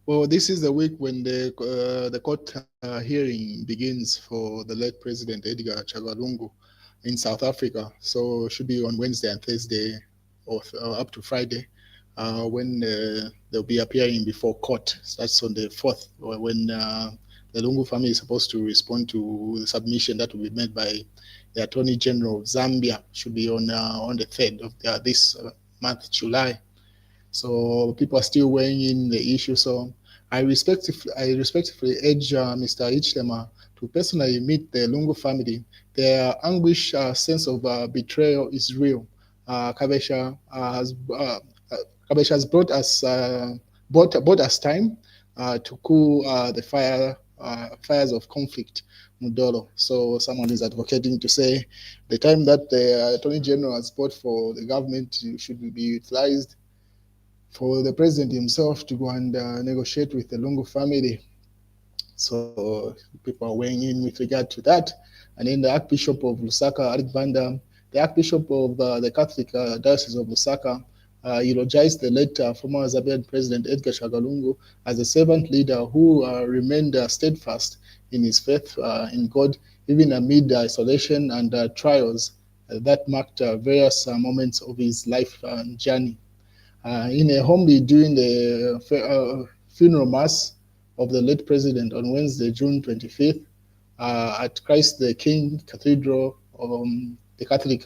Well, this is the week when the court hearing begins for the late President Edgar Chagalungu in South Africa. So it should be on Wednesday and Thursday, or up to Friday, when they'll be appearing before court. So that's on the 4th, when the Lungu family is supposed to respond to the submission that will be made by the Attorney General of Zambia. Should be on the 3rd of this month, July. So people are still weighing in the issue. So I respectfully urge Mr. Ichlema to personally meet the Lungu family. Their anguish sense of betrayal is real. Kabesha has bought us time to cool the fires of conflict. Mudolo. So someone is advocating to say the time that the Attorney General has bought for the government should be utilized for the president himself to go and negotiate with the Lungu family. So people are weighing in with regard to that. And then the Archbishop of Lusaka, Arik Banda, the Archbishop of the Catholic Diocese of Lusaka, eulogized the late former Zambian President Edgar Shagalungu as a servant leader who remained steadfast in his faith in God, even amid isolation and trials that marked various moments of his life journey. In a homily during the funeral mass of the late president on Wednesday, June 25th, at Christ the King Cathedral, the Catholic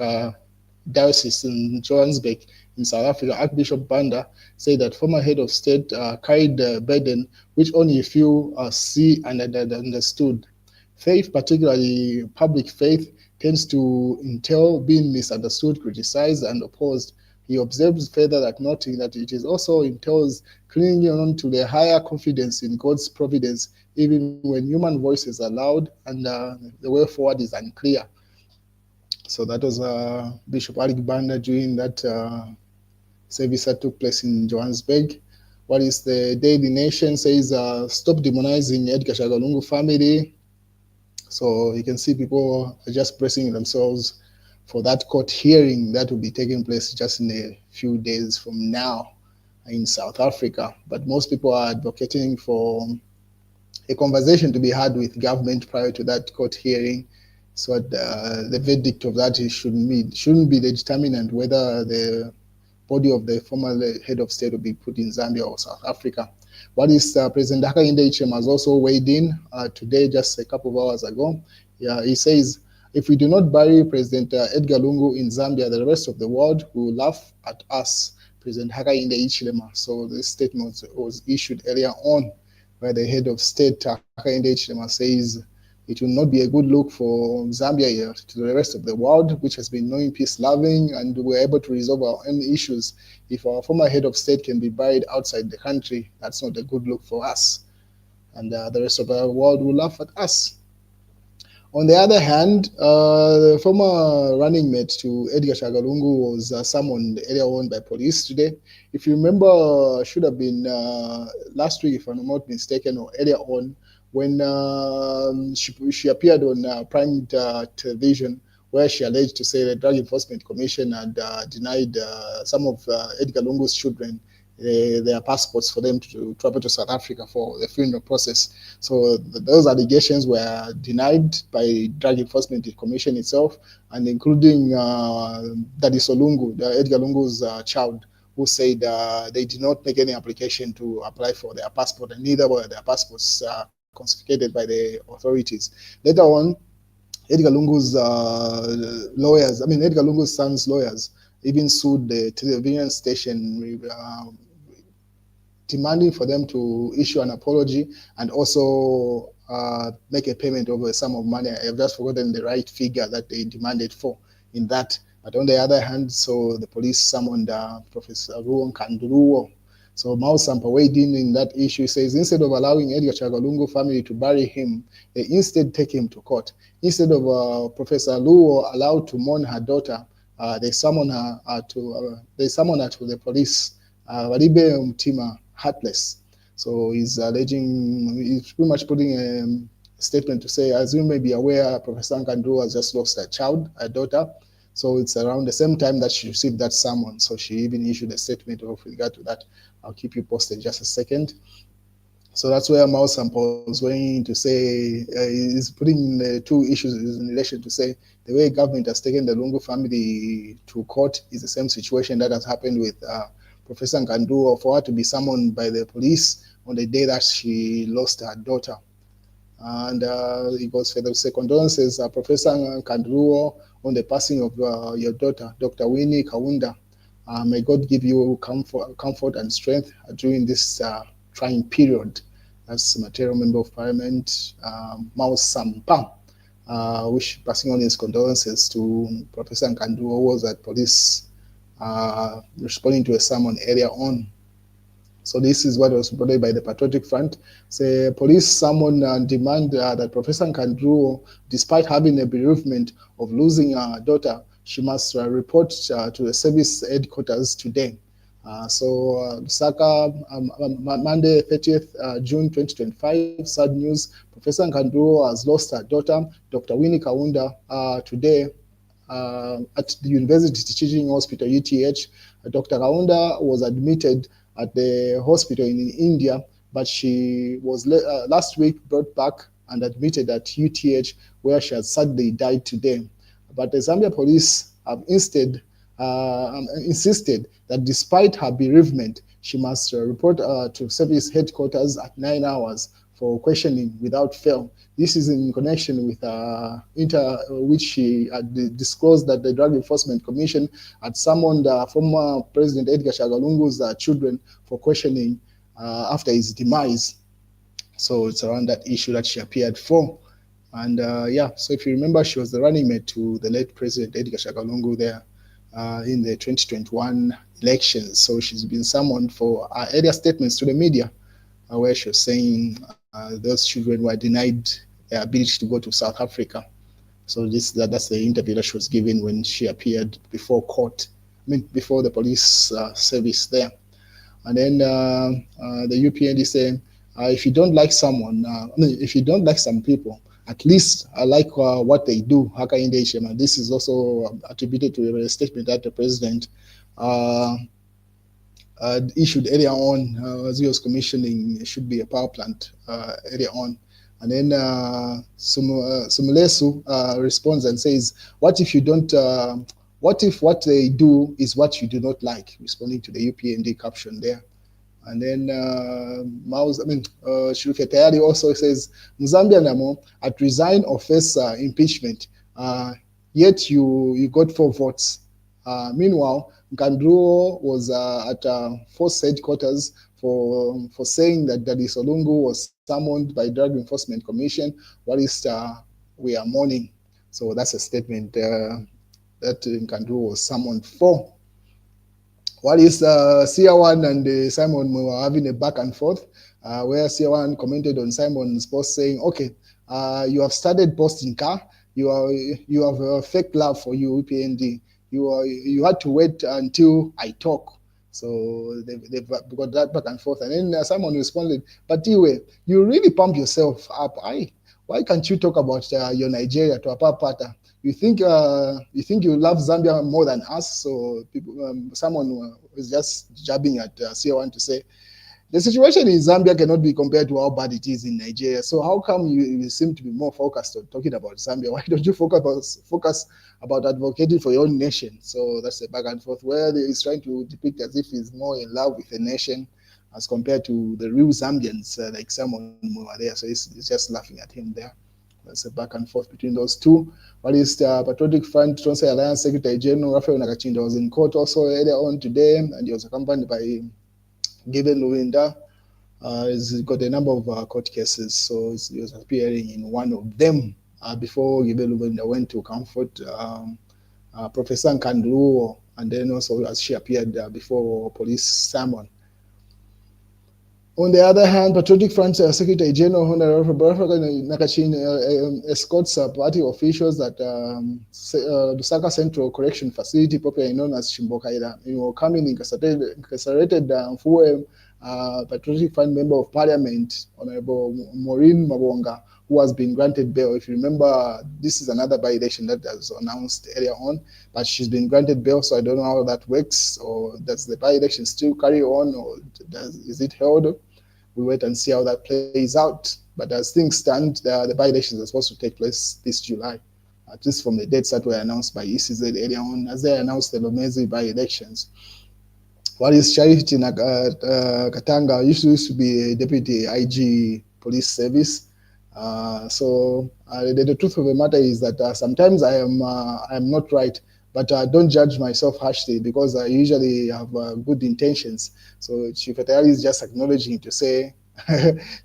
Diocese in Johannesburg, in South Africa, Archbishop Banda said that former head of state carried the burden which only a few see and understood. Faith, particularly public faith, tends to entail being misunderstood, criticized, and opposed. He observes further that noting that it is also entails clinging on to the higher confidence in God's providence, even when human voices are loud and the way forward is unclear. So that was Bishop Arik Banda during that service that took place in Johannesburg. What is the Daily Nation says, stop demonizing Edgar Shagalungu family. So you can see people are just bracing themselves for that court hearing that will be taking place just in a few days from now in South Africa. But most people are advocating for a conversation to be had with government prior to that court hearing. So the verdict of that shouldn't be the determinant whether the body of the former head of state will be put in Zambia or South Africa. What is President Hakainde Hichilema has also weighed in today, just a couple of hours ago. Yeah, he says, if we do not bury President Edgar Lungu in Zambia, the rest of the world will laugh at us, President Hakainde Hichilema. So this statement was issued earlier on where the head of state, Hakainde Hichilema, says it will not be a good look for Zambia to the rest of the world, which has been knowing peace loving, and we're able to resolve our own issues. If our former head of state can be buried outside the country, that's not a good look for us. And the rest of the world will laugh at us. On the other hand, the former running mate to Edgar Shagalungu was summoned earlier on by police today. If you remember, should have been last week, if I'm not mistaken, or earlier on, when she appeared on Prime Television, where she alleged to say the Drug Enforcement Commission had denied some of Edgar Lungu's children their passports for them to travel to South Africa for the funeral process. So those allegations were denied by Drug Enforcement Commission itself, and including Daddy Solungu, Edgar Lungu's child, who said they did not make any application to apply for their passport, and neither were their passports confiscated by the authorities. Later on, Edgar Lungu's Edgar Lungu's son's lawyers even sued the television station demanding for them to issue an apology and also make a payment of a sum of money. I have just forgotten the right figure that they demanded for in that. But on the other hand, so the police summoned Professor Nkandu. So Mao Sampa weighed in that issue. He says instead of allowing Edgar Chagalungu family to bury him, they instead take him to court. Instead of Professor Luo allowed to mourn her daughter, they summon her to the police. Walibe Mtima heartless. So he's pretty much putting a statement to say, as you may be aware, Professor Nkandu has just lost a daughter. So it's around the same time that she received that summon. So she even issued a statement with regard to that. I'll keep you posted just a second. So that's where Mao Sampo was going to say, is putting two issues in relation to say the way government has taken the Lungu family to court is the same situation that has happened with Professor Nkandu, or for her to be summoned by the police on the day that she lost her daughter. And it goes further to say, condolences, Professor Nkandu, on the passing of your daughter, Dr. Winnie Kaunda. May God give you comfort and strength during this trying period. As Material Member of Parliament, Mao Sampa, which passing on his condolences to Professor Nkandu, who was at police responding to a sermon earlier on. So this is what was reported by the Patriotic Front. Say police summon and demand that Professor Nkandu, despite having a bereavement of losing her daughter, she must report to the service headquarters today. Lusaka, Monday, 30th June 2025, sad news. Professor Nkandu has lost her daughter, Dr. Winnie Kaunda, today at the University Teaching Hospital, UTH. Dr. Kaunda was admitted at the hospital in India, but she was last week brought back and admitted at UTH, where she has sadly died today. But the Zambia police have instead insisted that despite her bereavement, she must report to service headquarters at 9 hours for questioning without fail. This is in connection with which she had disclosed that the Drug Enforcement Commission had summoned former President Edgar Chagalungu's children for questioning after his demise. So it's around that issue that she appeared for. And so if you remember, she was the running mate to the late President Edgar Chagalungu there in the 2021 elections. So she's been summoned for her earlier statements to the media, where she was saying those children were denied the ability to go to South Africa. So that's the interview that she was given when she appeared before court, before the police service there. And then the UPND saying, if you don't like someone, if you don't like some people, at least I like what they do. And this is also attributed to a statement that the president issued earlier on as he was commissioning. It should be a power plant earlier on. And then Sumulesu responds and says, what if you don't, what if what they do is what you do not like? Responding to the UPND caption there. And then Shirufya Tayari also says, Zambia Namo at resign or face impeachment, yet you got 4 votes. Meanwhile, Nkandu was at force headquarters for saying that Daddy Solungu was summoned by Drug Enforcement Commission. What is we are mourning? So that's a statement that Nkandu was summoned for. What is CR1 and Simon were having a back and forth, where CR1 commented on Simon's post saying, okay, you have started posting car, you have a fake love for you, UPND. You had to wait until I talk. So they've got that back and forth. And then Simon responded, but anyway, you really pump yourself up. Why can't you talk about your Nigeria to a pata? You think you love Zambia more than us? So someone was just jabbing at CR1 to say, the situation in Zambia cannot be compared to how bad it is in Nigeria. So how come you seem to be more focused on talking about Zambia? Why don't you focus about advocating for your own nation? So that's a back and forth where he's trying to depict as if he's more in love with the nation as compared to the real Zambians like Simon over there. So he's just laughing at him there. That's a back and forth between those two. What is the Patriotic Front Transfer Alliance Secretary General Raphael Nakachinda was in court also earlier on today, and he was accompanied by Given Luwinda. He's got a number of court cases, so he was appearing in one of them before Given Luwinda went to comfort Professor Nkandu, and then also as she appeared before police sermon. On the other hand, Patriotic Front Secretary General Honorable Nakachin escorts party officials at Lusaka Central Correction Facility, popularly known as Chimbokaira, coming incarcerated Mfuwe, Patriotic Front Member of Parliament, Honorable Maureen Mabonga, who has been granted bail. If you remember, this is another by-election that was announced earlier on, but she's been granted bail, so I don't know how that works, or does the by-election still carry on, or is it held? we wait and see how that plays out. But as things stand, the by-elections are supposed to take place this July, at least from the dates that were announced by ECZ earlier on, as they announced the Lomezi by-elections. What is Charity Katanga used to be a deputy IG police service. The truth of the matter is that sometimes I am not right, but don't judge myself harshly because I usually have good intentions. So Chief Atayari is just acknowledging to say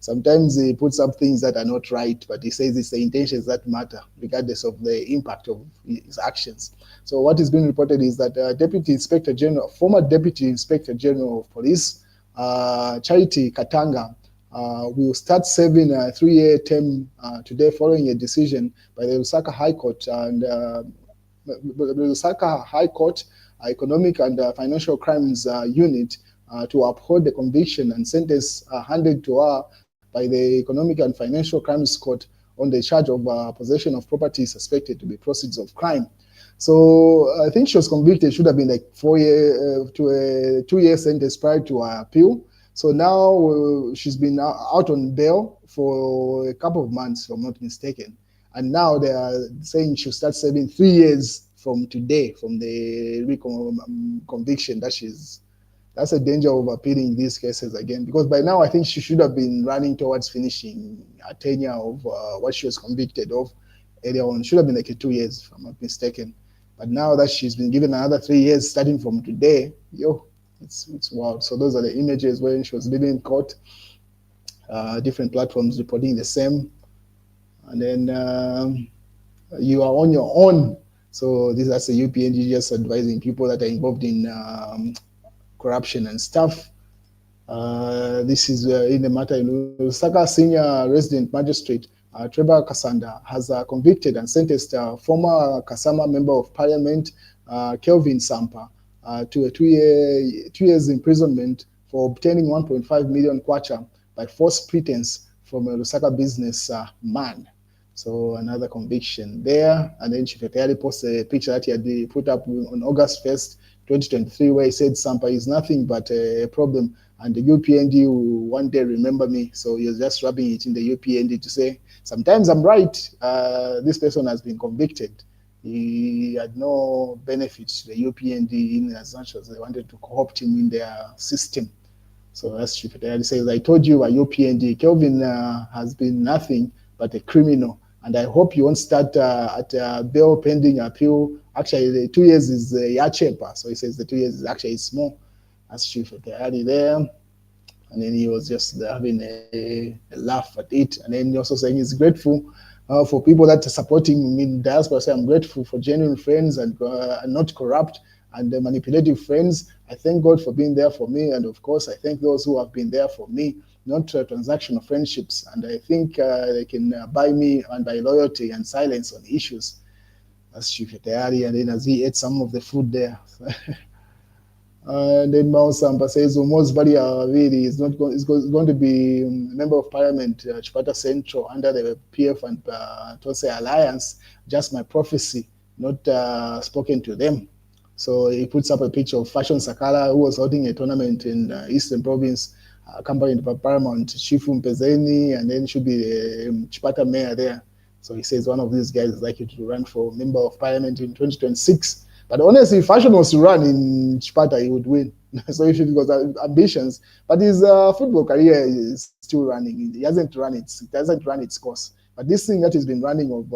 sometimes he puts up things that are not right, but he says it's the intentions that matter, regardless of the impact of his actions. So what is being reported is that former Deputy Inspector General of Police, Charity Katanga, will start serving a 3-year term today following a decision by the Lusaka High Court. And the Lusaka High Court Economic and Financial Crimes Unit to uphold the conviction and sentence handed to her by the Economic and Financial Crimes Court on the charge of possession of property suspected to be proceeds of crime. So I think she was convicted. It should have been like 4-year to a 2-year sentence prior to her appeal. So now she's been out on bail for a couple of months, if I'm not mistaken. And now they are saying she'll start serving 3 years from today, from the conviction that she's. That's a danger of appealing these cases again, because by now I think she should have been running towards finishing a tenure of what she was convicted of earlier on. Should have been like 2 years, if I'm not mistaken. But now that she's been given another 3 years starting from today, it's wild. So those are the images when she was living in court. Different platforms reporting the same. And then you are on your own. So that's the UPNG just advising people that are involved in corruption and stuff. This is in the matter in Lusaka Senior Resident Magistrate Trevor Kasanda has convicted and sentenced former Kasama Member of Parliament Kelvin Sampa to a 2 years imprisonment for obtaining 1.5 million kwacha by false pretense from a Lusaka business man. So another conviction there. And then Chief Atayari posted a picture that he had put up on August 1st, 2023, where he said Sampa is nothing but a problem and the UPND will one day remember me. So he was just rubbing it in the UPND to say, sometimes I'm right. This person has been convicted. He had no benefit to the UPND in as much as they wanted to co-opt him in their system. So that's Chief Atayari says, I told you a UPND. Kelvin has been nothing but a criminal. And I hope you won't start at bail pending appeal. Actually, the 2 years is Yachepa. So he says the 2 years is actually small. That's Chief Atayari there. And then he was just having a laugh at it. And then he also saying he's grateful for people that are supporting me in diaspora. So I'm grateful for genuine friends and not corrupt and manipulative friends. I thank God for being there for me. And of course, I thank those who have been there for me, not transactional friendships. And I think they can buy me and buy loyalty and silence on issues. That's Chief Atayari. And then as he ate some of the food there. And then Mao Sampa says, Omos Badia really is going to be a member of parliament, Chipata Central, under the PF and Tose Alliance. Just my prophecy, not spoken to them. So he puts up a picture of Fashion Sakala, who was holding a tournament in Eastern Province, accompanied by Paramount Chifu Mpezeni, and then should be the Chipata mayor there. So he says one of these guys is likely to run for member of parliament in 2026. But honestly, if Fashion was to run in Chipata, he would win. So if he got ambitions, but his football career is still running. It doesn't run its course. But this thing that he's been running of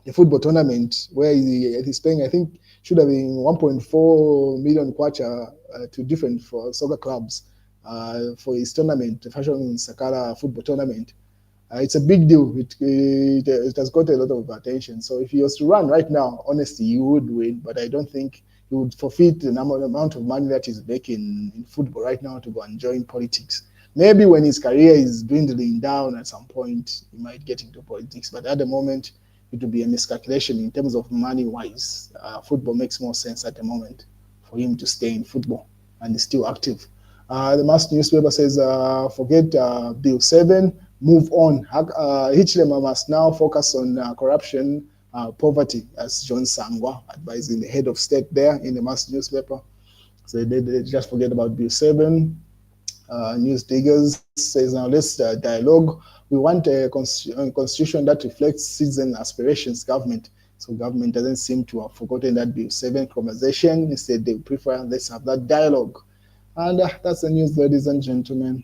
the football tournament, where he's paying, I think, should have been 1.4 million kwacha to different for soccer clubs for his tournament, the Fashion Sakala football tournament. It's a big deal. It has got a lot of attention. So if he was to run right now, honestly, he would win. But I don't think he would forfeit the amount of money that he's making in football right now to go and join politics. Maybe when his career is dwindling down at some point, he might get into politics. But at the moment, it would be a miscalculation in terms of money-wise. Football makes more sense at the moment for him to stay in football and is still active. The Mass newspaper says, forget Bill 7. Move on. Hichilema must now focus on corruption, poverty, as John Sangwa advising the head of state there in the Mass newspaper. So they just forget about Bill 7. News Diggers says, now let's dialogue. We want a constitution that reflects citizen aspirations, government. So government doesn't seem to have forgotten that Bill 7 conversation. Instead, they prefer let's have that dialogue. And that's the news, ladies and gentlemen.